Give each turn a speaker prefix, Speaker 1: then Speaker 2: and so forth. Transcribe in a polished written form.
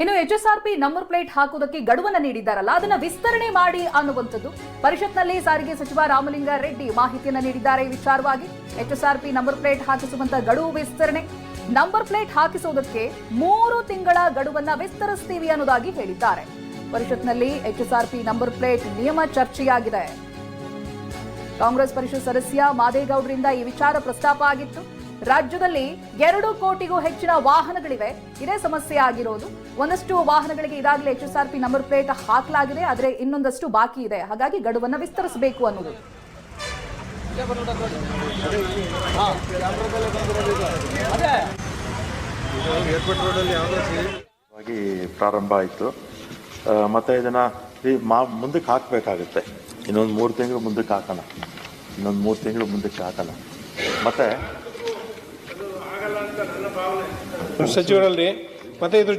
Speaker 1: ಇನ್ನು HSRP number plate ಹಾಕುವುದಕ್ಕೆ ಗಡುವನ್ನು ನೀಡಿದ್ದಾರಲ್ಲ, ಅದನ್ನ ವಿಸ್ತರಣೆ ಮಾಡಿ ಅನ್ನುವಂಥದ್ದು ಪರಿಷತ್ನಲ್ಲಿ ಸಾರಿಗೆ ಸಚಿವ ರಾಮಲಿಂಗಾರೆಡ್ಡಿ ಮಾಹಿತಿಯನ್ನು ನೀಡಿದ್ದಾರೆ. ಈ ವಿಚಾರವಾಗಿ HSRP ನಂಬರ್ ಪ್ಲೇಟ್ ಹಾಕಿಸುವಂತ ಗಡುವು ವಿಸ್ತರಣೆ, ನಂಬರ್ ಪ್ಲೇಟ್ ಹಾಕಿಸುವುದಕ್ಕೆ 3 ತಿಂಗಳ ಗಡುವನ್ನ ವಿಸ್ತರಿಸ್ತೀವಿ ಅನ್ನೋದಾಗಿ ಹೇಳಿದ್ದಾರೆ. ಪರಿಷತ್ನಲ್ಲಿ HSRP ನಂಬರ್ ಪ್ಲೇಟ್ ನಿಯಮ ಚರ್ಚೆಯಾಗಿದೆ. ಕಾಂಗ್ರೆಸ್ ಪರಿಷತ್ ಸದಸ್ಯ ಮಾದೇಗೌಡರಿಂದ ಈ ವಿಚಾರ ಪ್ರಸ್ತಾಪ ಆಗಿತ್ತು. ರಾಜ್ಯದಲ್ಲಿ 2 ಕೋಟಿಗೂ ಹೆಚ್ಚಿನ ವಾಹನಗಳಿವೆ, ಇದೇ ಸಮಸ್ಯೆ ಆಗಿರೋದು. ಒಂದಷ್ಟು ವಾಹನಗಳಿಗೆ ಈಗಾಗಲೇ HSRP ನಂಬರ್ ಪ್ಲೇಟ್ ಹಾಕಲಾಗಿದೆ, ಆದರೆ ಇನ್ನೊಂದಷ್ಟು ಬಾಕಿ ಇದೆ. ಹಾಗಾಗಿ ಗಡುವನ್ನು ವಿಸ್ತರಿಸಬೇಕು ಅನ್ನೋದು.
Speaker 2: ಪ್ರಾರಂಭ ಆಯಿತು. ಮತ್ತೆ ಇದನ್ನ ಮುಂದಕ್ಕೆ ಹಾಕಬೇಕಾಗುತ್ತೆ. ಇನ್ನೊಂದು 3 ತಿಂಗಳು ಮುಂದಕ್ಕೆ ಹಾಕೋಣ, ಮತ್ತೆ
Speaker 3: ಸಚಿವರಲ್ಲಿ ಮತ್ತೆ ಇದ್ರ